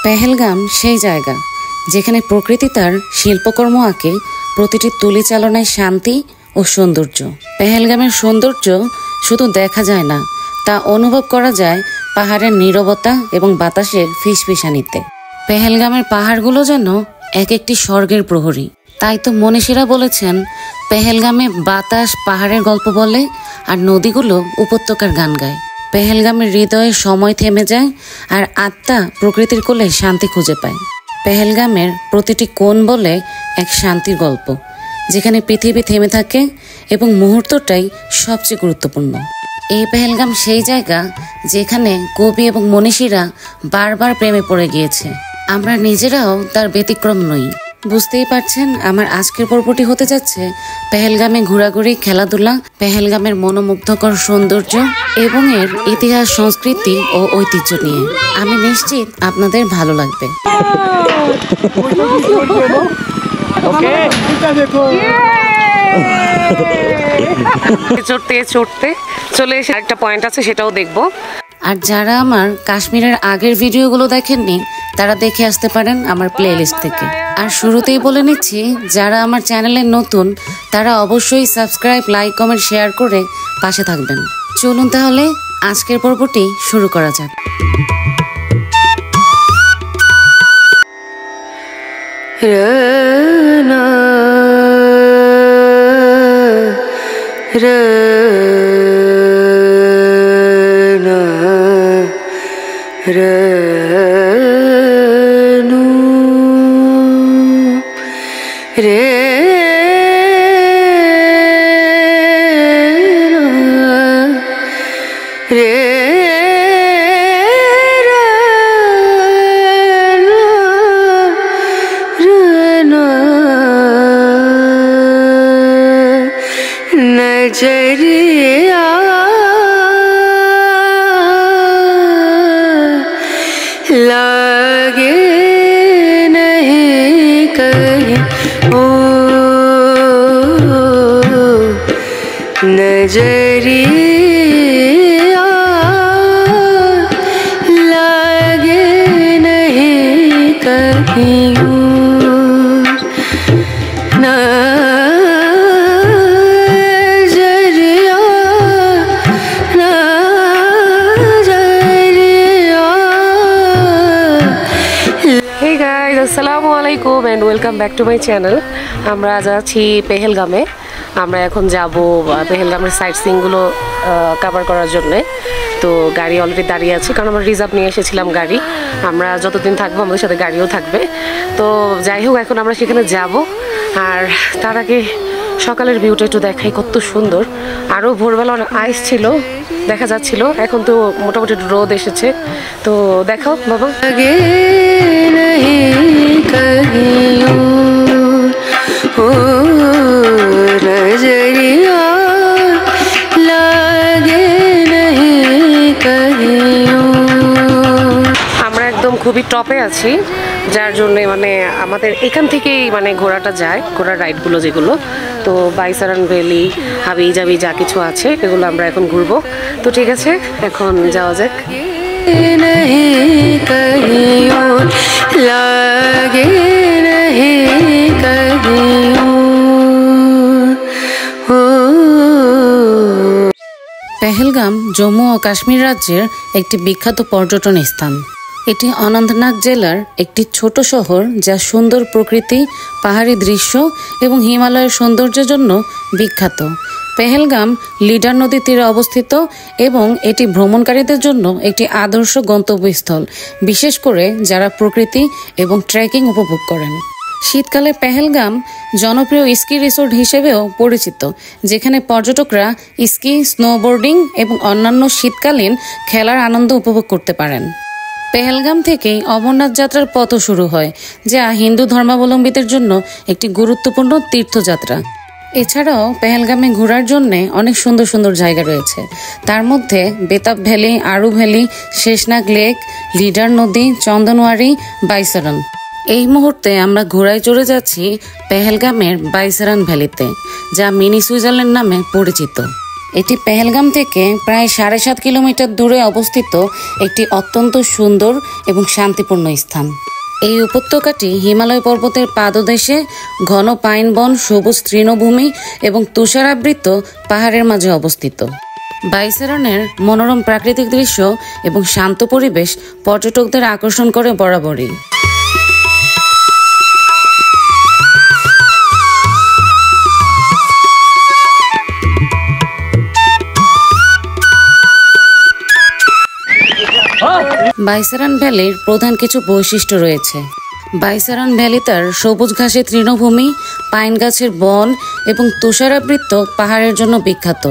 পেহেলগাম সেই জায়গা যেখানে প্রকৃতি তার শিল্পকর্ম আঁকে, প্রতিটি তুলি চালনায় শান্তি ও সৌন্দর্য। পেহেলগামের সৌন্দর্য শুধু দেখা যায় না, তা অনুভব করা যায় পাহাড়ের নীরবতা এবং বাতাসের ফিসফিসানিতে। পেহেলগামের পাহাড়গুলো যেন এক একটি স্বর্গের প্রহরী। তাই তো মনীষীরা বলেছেন, পেহেলগামে বাতাস পাহাড়ের গল্প বলে আর নদীগুলো উপত্যকার গান গায়। পেহেলগামের হৃদয়ে সময় থেমে যায় আর আত্মা প্রকৃতির কোলে শান্তি খুঁজে পায়। পেহেলগামের প্রতিটি কোণ বলে এক শান্তির গল্প, যেখানে পৃথিবী থেমে থাকে এবং মুহূর্তটাই সবচেয়ে গুরুত্বপূর্ণ। এই পেহেলগাম সেই জায়গা যেখানে কবি এবং মনীষীরা বারবার প্রেমে পড়ে গিয়েছে। আমরা নিজেরাও তার ব্যতিক্রম নই। বুঝতেই পারছেন, আমার আজকের পর্বটি হতে যাচ্ছে পেহেলগামে ঘোরাঘুরি, খেলাধুলা, পেহেলগামের মনোমুগ্ধকর সৌন্দর্য এবং এর ইতিহাস, সংস্কৃতি ও ঐতিহ্য নিয়ে। আমি নিশ্চিত আপনাদের ভালো লাগবে। চড়তে চড়তে চলে এসে একটা পয়েন্ট আছে, সেটাও দেখবো। আর যারা আমার কাশ্মীরের আগের ভিডিওগুলো দেখেননি, তারা দেখে আসতে পারেন আমার প্লেলিস্ট থেকে। আর শুরুতেই বলে নিচ্ছি, যারা আমার চ্যানেলে নতুন তারা অবশ্যই সাবস্ক্রাইব, লাইক, কমেন্ট, শেয়ার করে পাশে থাকবেন। চলুন তাহলে আজকের পর্বটি শুরু করা যাক। नजरिया लागे नहीं कहीं, ओ नजरिया लागे नहीं कहीं আসসালামু আলাইকুম and welcome back to my channel. আমরা যাচ্ছি পেহেলগামে। আমরা এখন যাব পেহেলগামের সাইট সিইংগুলো কভার করার জন্যে। তো গাড়ি অলরেডি দাঁড়িয়ে আছে, কারণ আমরা রিজার্ভ নিয়ে এসেছিলাম গাড়ি। আমরা যতদিন থাকবো আমাদের সাথে গাড়িও থাকবে। তো যাই হোক, এখন আমরা সেখানে যাব। আর তার আগে সকালের ভিউটা একটু দেখাই, কত সুন্দর। আরও ভোরবেলা অনেক আইস ছিল, দেখা যাচ্ছিল। এখন তো মোটামুটি রোদ এসেছে। তো দেখাও বাবা। আমরা একদম খুবই টপে আছি, যার জন্যে মানে আমাদের এখান থেকেই মানে ঘোড়াটা যায়, ঘোড়ার রাইডগুলো যেগুলো। তো বাইসারান ভ্যালি, হাবি জাবি যা কিছু আছে এগুলো আমরা এখন ঘুরবো। তো ঠিক আছে, এখন যাওয়া যাক। পেহেলগাম জম্মু ও কাশ্মীর রাজ্যের একটি বিখ্যাত পর্যটন স্থান। এটি অনন্তনাগ জেলার একটি ছোট শহর, যা সুন্দর প্রকৃতি, পাহাড়ি দৃশ্য এবং হিমালয়ের সৌন্দর্যের জন্য বিখ্যাত। পেহেলগাম লিডার নদীর তীরে অবস্থিত এবং এটি ভ্রমণকারীদের জন্য একটি আদর্শ গন্তব্যস্থল, বিশেষ করে যারা প্রকৃতি এবং ট্রেকিং উপভোগ করেন। শীতকালে পেহেলগাম জনপ্রিয় স্কি রিসোর্ট হিসেবেও পরিচিত, যেখানে পর্যটকরা স্কি, স্নোবোর্ডিং এবং অন্যান্য শীতকালীন খেলার আনন্দ উপভোগ করতে পারেন। পেহেলগাম থেকেই অমরনাথ যাত্রার পথ শুরু হয়, যা হিন্দু ধর্মাবলম্বীদের জন্য একটি গুরুত্বপূর্ণ তীর্থযাত্রা। এছাড়াও পেহেলগামে ঘোরার জন্য অনেক সুন্দর সুন্দর জায়গা রয়েছে। তার মধ্যে বেতাব ভ্যালি, আরু ভ্যালি, শেষনাগ লেক, লিডার নদী, চন্দনওয়ারি, বাইসারান। এই মুহূর্তে আমরা ঘোড়ায় চড়ে যাচ্ছি পেহেলগামের বাইসারান ভ্যালিতে, যা মিনি সুইজারল্যান্ড নামে পরিচিত। এটি পেহেলগাম থেকে প্রায় 7.5 কিলোমিটার দূরে অবস্থিত একটি অত্যন্ত সুন্দর এবং শান্তিপূর্ণ স্থান। এই উপত্যকাটি হিমালয় পর্বতের পাদদেশে ঘন পাইন বন, সবুজ তৃণভূমি এবং তুষারাবৃত পাহাড়ের মাঝে অবস্থিত। বাইসেরনের মনোরম প্রাকৃতিক দৃশ্য এবং শান্ত পরিবেশ পর্যটকদের আকর্ষণ করে বরাবরই। বাইসারান ভ্যালির প্রধান কিছু বৈশিষ্ট্য রয়েছে। বাইসারান ভ্যালি তার সবুজ ঘাসের তৃণভূমি, পাইন গাছের বন এবং তুষারাবৃত পাহাড়ের জন্য বিখ্যাত।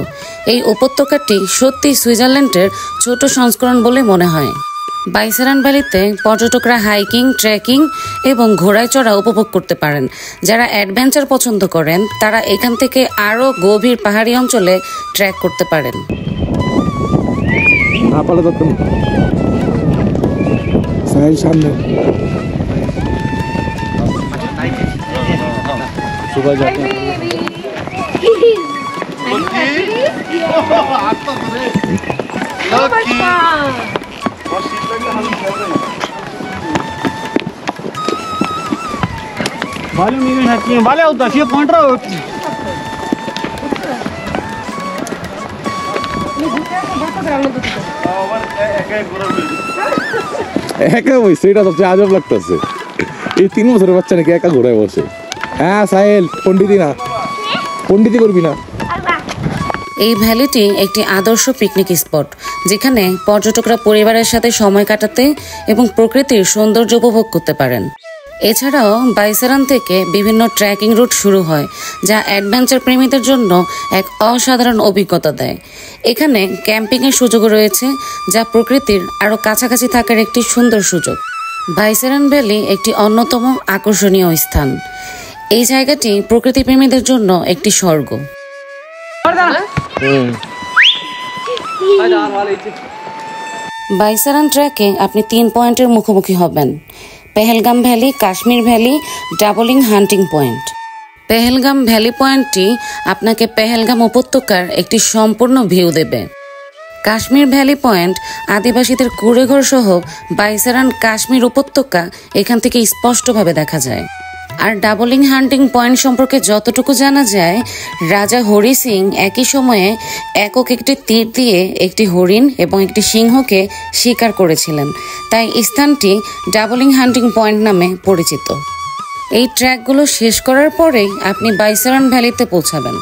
এই উপত্যকাটি সত্যি সুইজারল্যান্ডের ছোট সংস্করণ বলে মনে হয়। বাইসারান ভ্যালিতে পর্যটকরা হাইকিং, ট্রেকিং এবং ঘোড়ায় চড়া উপভোগ করতে পারেন। যারা অ্যাডভেঞ্চার পছন্দ করেন তারা এখান থেকে আরও গভীর পাহাড়ি অঞ্চলে ট্রেক করতে পারেন। সামনে vale होता है पॉइंट रहा একা বসে, এটা সবচেয়ে আজব লাগতেছে। এই 3 বছরের বাচ্চা নাকি একা ঘোড়ায় বসে। হ্যাঁ সাহেল, পন্ডিতি করবি না। এই ভ্যালিটি একটি আদর্শ পিকনিক স্পট, যেখানে পর্যটকরা পরিবারের সাথে সময় কাটাতে এবং প্রকৃতির সৌন্দর্য উপভোগ করতে পারেন। এছাড়াও বাইসারান থেকে বিভিন্ন ট্রেকিং রুট শুরু হয়, যা অ্যাডভেঞ্চার প্রেমীদের জন্য এক অসাধারণ অভিজ্ঞতা দেয়। এখানে ক্যাম্পিংয়ের সুযোগও রয়েছে, যা প্রকৃতির আরও কাছাকাছি থাকার একটি সুন্দর সুযোগ। বাইসারান ভ্যালি একটি অন্যতম আকর্ষণীয় স্থান। এই জায়গাটি প্রকৃতিপ্রেমীদের জন্য একটি স্বর্গ। বাইসারান ট্র্যাকে আপনি 3 পয়েন্টের মুখোমুখি হবেন: Pahalgam valley, Kashmir valley, doubling hunting point. Pahalgam valley পয়েন্টটি আপনাকে পেহেলগাম উপত্যকার একটি সম্পূর্ণ ভিউ দেবে। কাশ্মীর ভ্যালি পয়েন্ট আদিবাসীদের কুড়েঘর সহ বাইসারান কাশ্মীর উপত্যকা এখান থেকে স্পষ্টভাবে দেখা যায়। আর ডাবলিং হান্টিং পয়েন্ট সম্পর্কে যতটুকু জানা যায়, রাজা হরি সিং একই সময়ে একক একটি তীর দিয়ে একটি হরিণ এবং একটি সিংহকে শিকার করেছিলেন, তাই স্থানটি ডাবলিং হান্টিং পয়েন্ট নামে পরিচিত। এই ট্র্যাকগুলো শেষ করার পরেই আপনি বাইসারান ভ্যালিতে পৌঁছাবেন।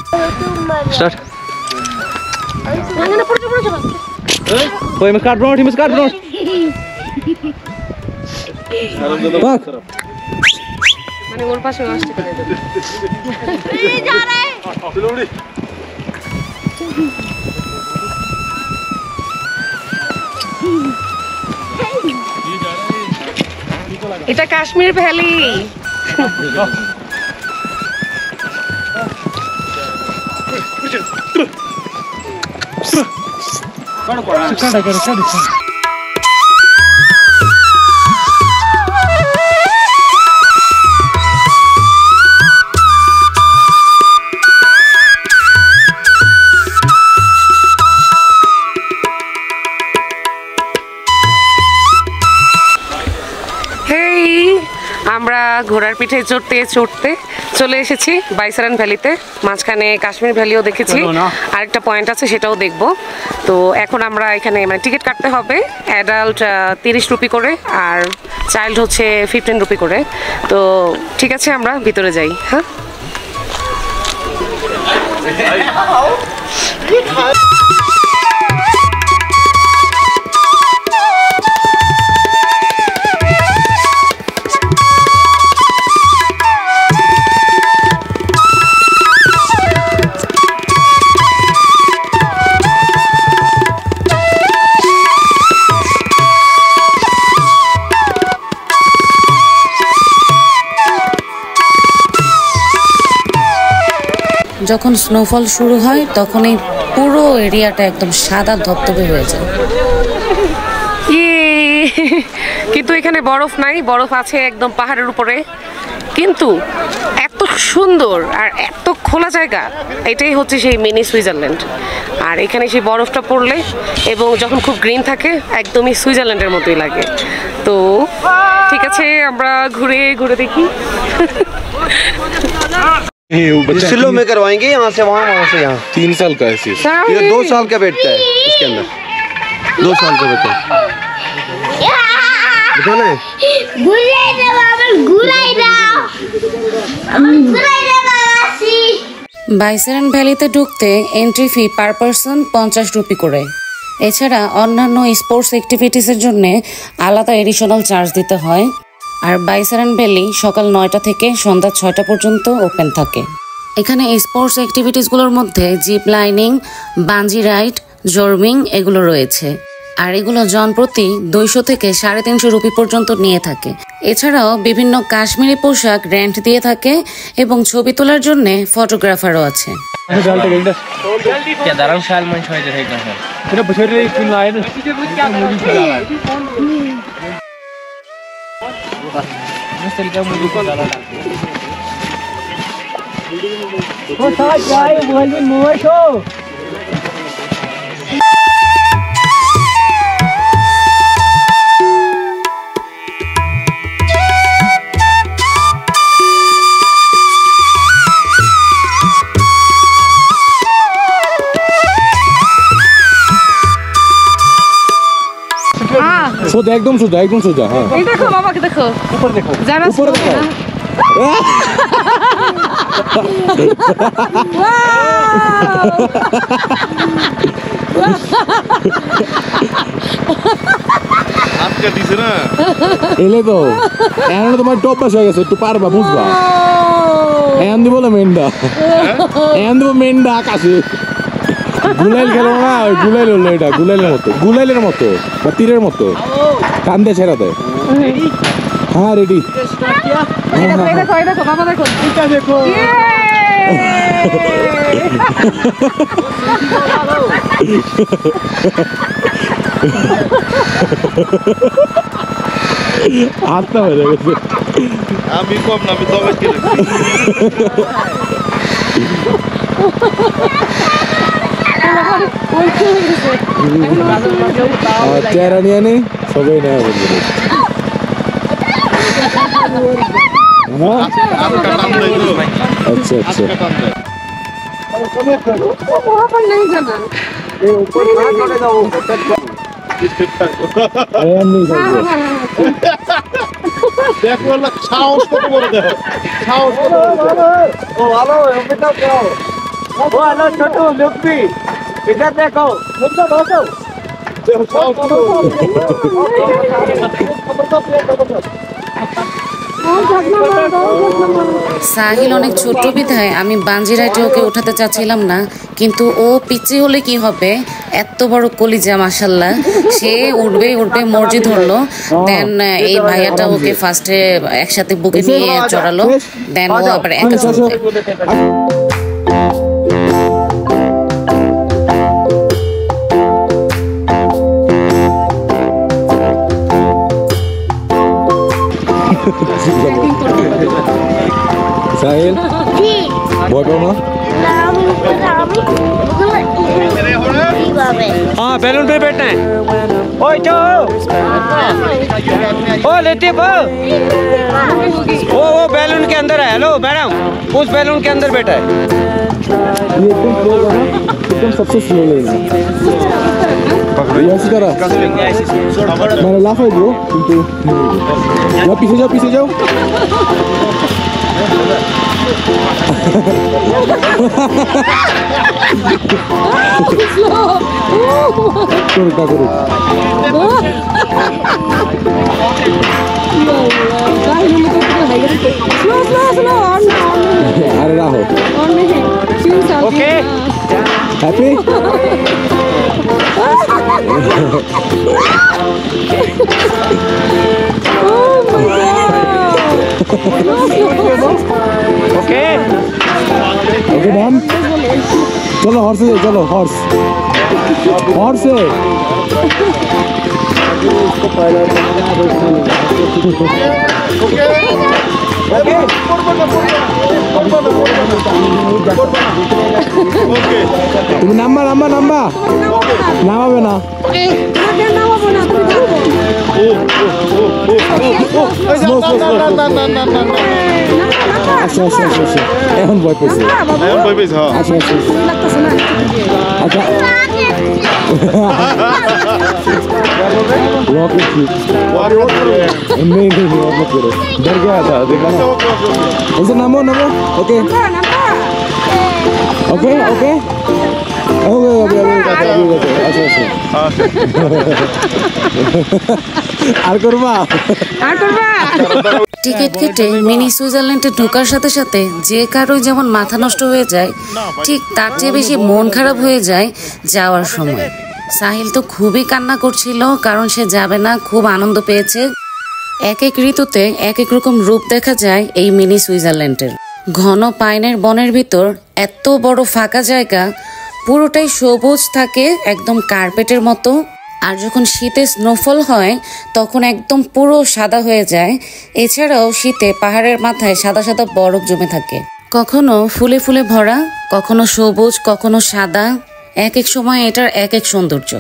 মানে ওর পাশে আসতে পারে। এটা কাশ্মীর ভ্যালি। আমরা ঘোড়ার পিঠে চড়তে চড়তে চলে এসেছি বাইসারান ভ্যালিতে। মাঝখানে কাশ্মীর ভ্যালিও দেখেছি, আরেকটা পয়েন্ট আছে সেটাও দেখব। তো এখন আমরা এখানে মানে টিকিট কাটতে হবে। অ্যাডাল্ট 30 রুপি করে আর চাইল্ড হচ্ছে 15 রুপি করে। তো ঠিক আছে, আমরা ভিতরে যাই। হ্যাঁ, যখন স্নোফল শুরু হয় তখন এই পুরো এরিয়াটা একদম সাদা ধবধবে হয়ে যায়। কিন্তু এখানে বরফ নাই, বরফ আছে একদম পাহাড়ের উপরে। কিন্তু এত সুন্দর আর এত খোলা জায়গা, এটাই হচ্ছে সেই মিনি সুইজারল্যান্ড। আর এখানে সেই বরফটা পড়লে এবং যখন খুব গ্রিন থাকে একদমই সুইজারল্যান্ডের মতোই লাগে। তো ঠিক আছে, আমরা ঘুরে ঘুরে দেখি। स्लो में करवाएंगे, यहाँ से वहाँ, वहाँ से यहाँ। 3 साल का है सिर्फ। ये 2 साल का बैठता है इसके अंदर, 2 साल का बैठता है। बताना है বাইসারান ভ্যালিতে ঢুকতে entry fee per person 50 rupee করে। এছাড়া অন্যান্য স্পোর্টস অ্যাক্টিভিটিসের জন্য আলাদা এডিশনাল চার্জ দিতে হয়। আর বাইসারান ভ্যালি সকাল 9টা থেকে সন্ধ্যা 6টা পর্যন্ত ওপেন থাকে। এখানে স্পোর্টস অ্যাক্টিভিটিসগুলোর মধ্যে জিপ লাইনিং, বাঞ্জি রাইড, জর্মিং এগুলো রয়েছে। আর এগুলো জন প্রতি 200 থেকে 350 রুপি পর্যন্ত নিয়ে থাকে। এছাড়াও বিভিন্ন কাশ্মীরি পোশাক রেন্ট দিয়ে থাকে এবং ছবি তোলার জন্য ফটোগ্রাফারও আছে। সোজা, একদম সোজা, একদম সোজা। হ্যাঁ, এই দেখো বাবাকে দেখো, উপর দেখো, যারা উপরে দেখো। আজকে দিছে না এলে তো এখন তোমার টপ পাস হয়ে গেছে, একটু পারবা, বুঝবা। এখন দিব না মেন্ডা, এখন দিব মেন্ডা আকাশে। গুলাইল খেলো না, ওই গুলাইল হলো, এটা গুলাইলের মতো, গুলাইলের মতো বা তীরের মতো কান্দে ছেড়া দেয়। হ্যাঁ, রেডি। দেখো বাবা দেখো, দেখো আত্মা হয়ে গেছে। আমি কম না, আমি তবে কি চেহারা নিয়ে নেই সবাই নেয় বলবে। अच्छा अच्छा দেখো সাহস কত বড়, দেখো সাহস কত বড়। ও ভালো, ও হ্যালো ছোট লক্ষ্মী, এটা দেখো, মুদ্রা বসো, দেখো সাহস কত বড়। সাহিল অনেক ছোট বিধায় আমি বাঞ্জি রাইডে ওকে উঠাতে চাচ্ছিলাম না, কিন্তু ও পিচি হলে কি হবে, এত বড় কলিজা মাশাল্লাহ, সে উঠবে উঠবে মর্জি ধরলো। দেন এই ভাইয়াটা ওকে ফার্স্টে একসাথে বুকে নিয়ে চড়ালো, দেন ও আবার একা চলবে। साहिल भय पाओ ना? हाँ, बैलून पे बैठना है। ओए जाओ, ओ लतीफ, वो बैलून के अंदर है। हेलो मैडम, उस बैलून के अंदर बैठा है। ये एकदम स्लो है ना, एकदम सबसे स्लो लेना। ये ऐसी तरह मैंने लाफ है ब्रो, किंतु जाओ पीछे जाओ, पीछे जाओ। करो करो अरे राहो okay happy okay okay done. चलो हॉर्स से चलो, हॉर्स हॉर्स से তুমি নাম্বা নামাবে না এখন ভয় পেয়েছি আচ্ছা रॉकेट नहीं मत करो डर गया था देखा ना ऐसे नामो ओके ओके ओके আর করবা টিকিট কেটে মিনি সুইজারল্যান্ডে ঢোকার সাথে সাথে যে কারোই যেমন মাথা নষ্ট হয়ে যায়, ঠিক তার চেয়ে বেশি মন খারাপ হয়ে যায় যাওয়ার সময়। সাহিল তো খুবই কান্না করছিল, কারণ সে যাবে না, খুব আনন্দ পেয়েছে। এক এক ঋতুতে এক এক রকম রূপ দেখা যায় এই মিনি সুইজারল্যান্ডের। ঘন পাইনের বনের ভিতর এত বড় ফাঁকা জায়গা, পুরোটাই সবুজ থাকে একদম কার্পেটের মতো। আর যখন শীতে স্নোফল হয় তখন একদম পুরো সাদা হয়ে যায়। এছাড়াও শীতে পাহাড়ের মাথায় সাদা সাদা বরফ জমে থাকে, কখনো ফুলে ফুলে ভরা, কখনো সবুজ, কখনো সাদা। এক এক সময় এটার এক এক সৌন্দর্য।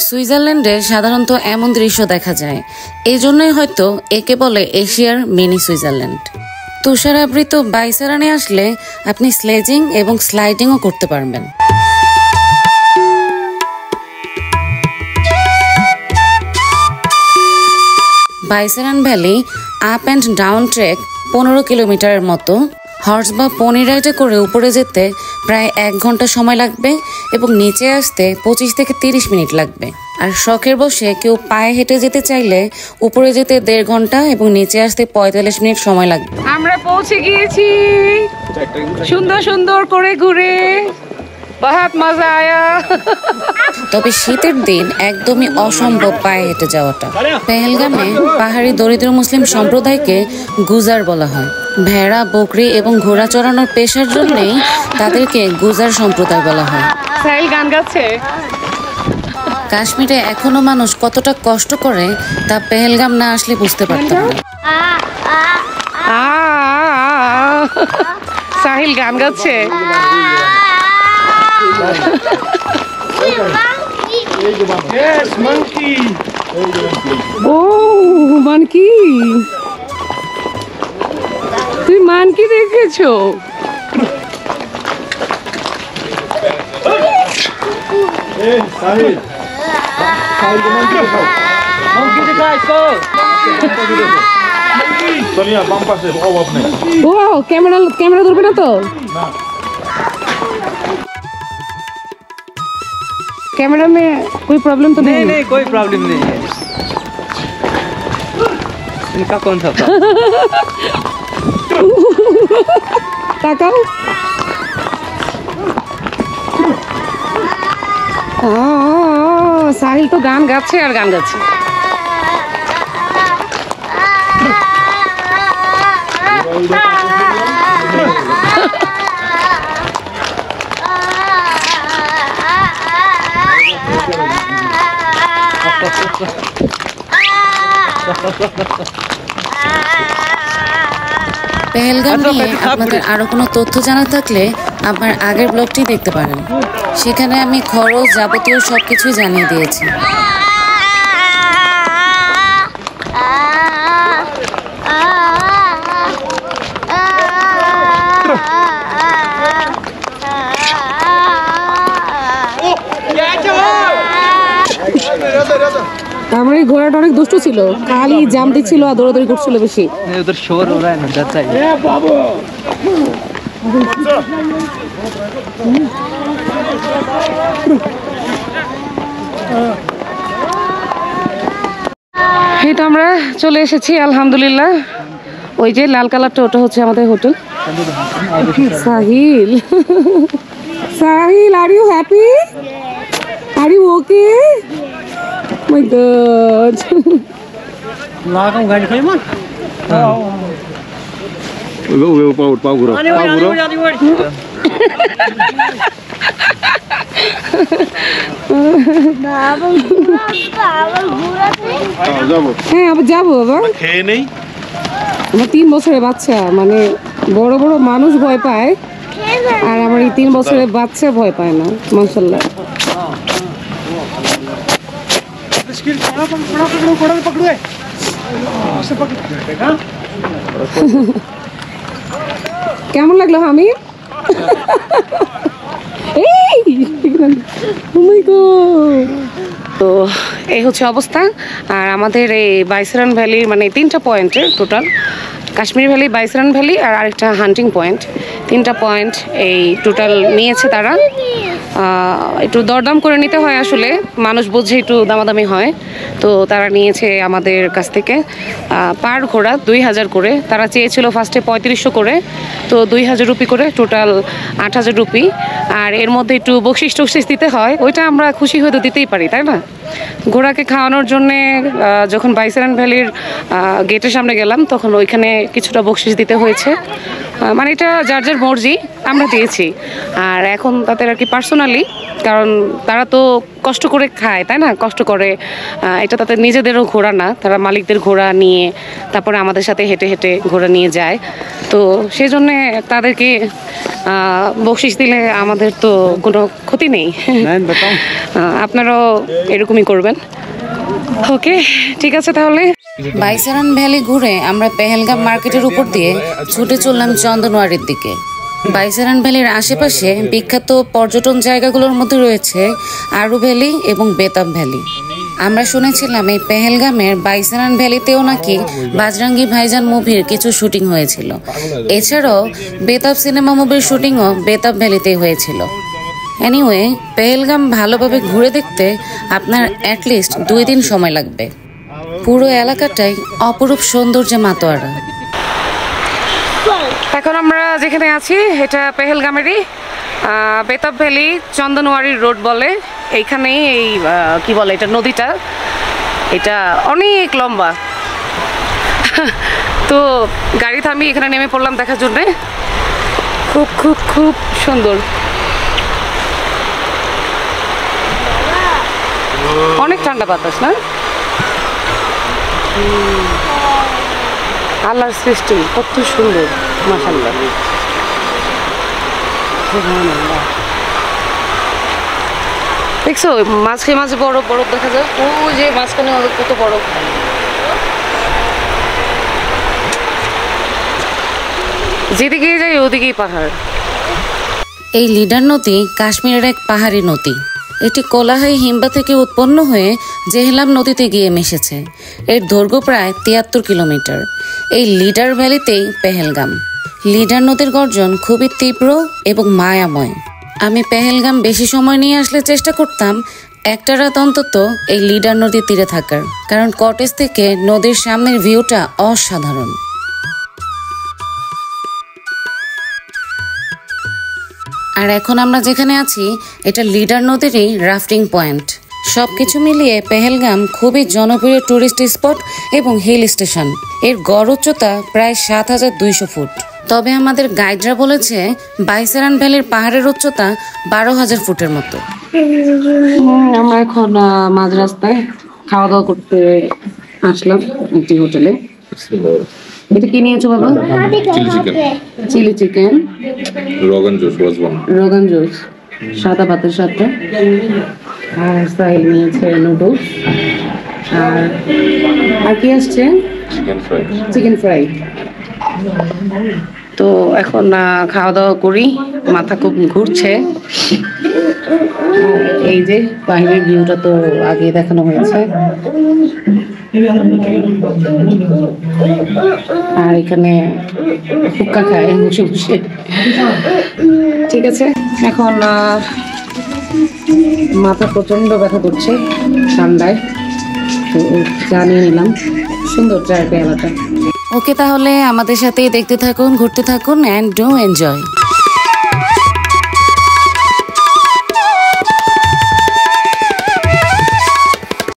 সুইজারল্যান্ডে সাধারণত এমন দৃশ্য দেখা যায়, এই জন্যই হয়তো একে বলে এশিয়ার মিনি সুইজারল্যান্ড। তুষারাবৃত বাইসারানে আসলে আপনি স্লেজিং এবং স্লাইডিংও করতে পারবেন। Baisaran valley up and down trek 15 কিলোমিটারের মতো। হর্স বা পনি রাইডে করে উপরে যেতে প্রায় 1 ঘন্টা সময় লাগবে এবং নিচে আসতে 25 থেকে 30 মিনিট লাগবে। আর শখের বসে কেউ পায়ে হেঁটে যেতে চাইলে উপরে যেতে 1.5 ঘন্টা এবং নিচে আসতে 45 মিনিট সময় লাগবে। আমরা পৌঁছে গিয়েছি সুন্দর সুন্দর করে ঘুরে, বহুত মজা আয়া। তবে শীতের দিন একদমই অসম্ভব পায়ে হেঁটে যাওয়াটা। পেহেলগামে পাহাড়ি দরিদ্র মুসলিম সম্প্রদায়কে গুজার বলা হয়। ভেড়া, বকরি এবং ঘোড়া চড়ানোর পেশার জন্যই তাদেরকে গুজার সম্প্রদায় বলা হয়। সাহিল গান গাচ্ছে। কাশ্মীরে এখনো মানুষ কতটা কষ্ট করে তা পেহেলগাম না আসলে বুঝতে পারতাম না। সাহিল গান গাচ্ছে। ও মানকি, তুই মানকি দেখেছো? ও ক্যামেরা ধরবে না তো? कैमरा में कोई प्रॉब्लम तो नहीं? नहीं कोई प्रॉब्लम नहीं है। इनका कौन सा ताकाओ। साहिल तो गान गाচ্ছে আর গান গাচ্ছে। পেহেলগাম নিয়ে আপনাদের আরো কোনো তথ্য জানা থাকলে আমার আগের ব্লগটি দেখতে পারেন, সেখানে আমি খরচ যাবতীয় সবকিছুই জানিয়ে দিয়েছি। আমার এই ঘোড়াটা অনেক দুষ্ট ছিল, খালি জাম দিচ্ছিল আর দৌড়াদৌড়ি করছিল বেশি। उधर शोर हो रहा है ना, डर चाहिए। এই তো আমরা চলে এসেছি আলহামদুলিল্লাহ। ওই যে লাল কালারটা ওটা হচ্ছে আমাদের hotel. Sahil, Sahil, are you happy? Are you okay? My God. लागा गाड़ी खोई मन। वे पाव गुरो হ্যাঁ আবার যাবো বাবা। খেয়ে নেই আমার 3 বছরের বাচ্চা, মানে বড় বড় মানুষ ভয় পায় আর আমার এই 3 বছরের বাচ্চা ভয় পায় না, মাশাআল্লাহ। কেমন লাগলো হামিদ? তো এই হচ্ছে অবস্থা। আর আমাদের এই বাইসরান ভ্যালির মানে 3টা পয়েন্টের টোটাল, কাশ্মীর ভ্যালি, বাইসরান ভ্যালি আর আরেকটা হান্টিং পয়েন্ট, 3টা পয়েন্ট এই টোটাল নিয়েছে তারা। একটু দরদাম করে নিতে হয়, আসলে মানুষ বুঝে একটু দামাদামি হয়। তো তারা নিয়েছে আমাদের কাছ থেকে পার ঘোড়া 2000 করে। তারা চেয়েছিল ফার্স্টে 3500 করে, তো 2000 রুপি করে, টোটাল 8000 রুপি। আর এর মধ্যে একটু বকশিস টকশিস দিতে হয়, ওইটা আমরা খুশি হয়ে তো দিতেই পারি, তাই না? ঘোড়াকে খাওয়ানোর জন্যে যখন বাইসরান ভ্যালির গেটের সামনে গেলাম তখন ওইখানে কিছুটা বকশিস দিতে হয়েছে, মানে এটা যার যার মর্জি, আমরা দিয়েছি। আর এখন তাদের আর কি পার্সোনালি, কারণ তারা তো কষ্ট করে খায়, তাই না? কষ্ট করে, এটা তাদের নিজেদেরও ঘোড়া না, তারা মালিকদের ঘোড়া নিয়ে তারপরে আমাদের সাথে হেঁটে হেঁটে ঘোড়া নিয়ে যায়। তো সেই জন্যে তাদেরকে বকশিস দিলে আমাদের তো কোনো ক্ষতি নেই। আপনারাও এরকমই করবেন। ওকে, ঠিক আছে তাহলে। বাইসারান ভ্যালি ঘুরে আমরা পেহেলগাম মার্কেটের উপর দিয়ে ছুটে চললাম চন্দনওয়ারির দিকে। বাইসারান ভ্যালির আশেপাশে বিখ্যাত পর্যটন জায়গাগুলোর মধ্যে রয়েছে আরু ভ্যালি এবং বেতাব ভ্যালি। আমরা শুনেছিলাম এই পেহেলগামের বাইসারান ভ্যালিতেও নাকি বাজরাঙ্গি ভাইজান মুভির কিছু শুটিং হয়েছিল। এছাড়াও বেতাব সিনেমা মুভির শুটিংও বেতাব ভ্যালিতেই হয়েছিল। এনিওয়ে, পেহেলগাম ভালোভাবে ঘুরে দেখতে আপনার অ্যাটলিস্ট 2 দিন সময় লাগবে। পুরো এলাকাটাই অপরূপ সৌন্দর্যে মাতোয়ারা। এখন আমরা যেখানে আছি এটা পেহেলগামেরই বেতাব ভ্যালি চন্দনওয়ারি রোড বলে। এইখানেই এই কি বলে এটা, নদীটা, এটা অনেক লম্বা। তো গাড়ি থামি এখানে নেমে পড়লাম দেখার জন্যে। খুব খুব খুব সুন্দর, অনেক ঠান্ডা বাতাস না? আল্লাহর সৃষ্টি কত সুন্দর, মাশাআল্লাহ। দেখছো মাঝে মাঝে বরফ বরফ দেখা যায়, ওই যে মাঝখানে কত বরফ। যেদিকেই যাই ওদিকেই পাহাড়। এই লিডার নদী কাশ্মীরের এক পাহাড়ি নদী। এটি কোলাহাই হিমবা থেকে উৎপন্ন হয়ে জেহেলাম নদীতে গিয়ে মিশেছে। এর দৈর্ঘ্য প্রায় 73 কিলোমিটার। এই লিডার ভ্যালিতেই পেহেলগাম। লিডার নদীর গর্জন খুবই তীব্র এবং মায়াময়। আমি পেহেলগাম বেশি সময় নিয়ে আসলে চেষ্টা করতাম একটা রাত অন্তত এই লিডার নদীর তীরে থাকার, কারণ কটেজ থেকে নদীর সামনের ভিউটা অসাধারণ। আর এখন আমরা যেখানে আছি এটা লিডার নদীরই রাফটিং পয়েন্ট। সবকিছু মিলিয়ে পেহেলগাম খুবই জনপ্রিয় টুরিস্ট স্পট এবং হিল স্টেশন। এর গড় উচ্চতা প্রায় 7200 ফুট। তবে আমাদের গাইডরা বলেছে বাইসারান ভ্যালির পাহাড়ের উচ্চতা 12000 ফুটের মতো। আমরা এখন মাঝ রাস্তায় খাওয়া দাওয়া করতে আসলাম একটি হোটেলে। এটা কি নিয়েছো বাবা? চিলি চিকেন, রোগান জুস, সাদা ভাতের সাথে। আর সাহিল নিয়েছে নুডলস। আর কি আসছে? Chicken fry. তো এখন খাওয়া দাওয়া করি, মাথা খুব ঘুরছে। এই যে বাইরের ভিউটা তো আগে দেখানো হয়েছে। আর এখানে হুক্কা খায় বসে বসে। ঠিক আছে, এখন মাথা প্রচন্ড ব্যথা করছে ঠান্ডায়, তো জানিয়ে নিলাম। সুন্দর জায়গা এলাকা। ওকে, তাহলে আমাদের সাথেই দেখতে থাকুন, ঘুরতে থাকুন, অ্যান্ড ডু এনজয়।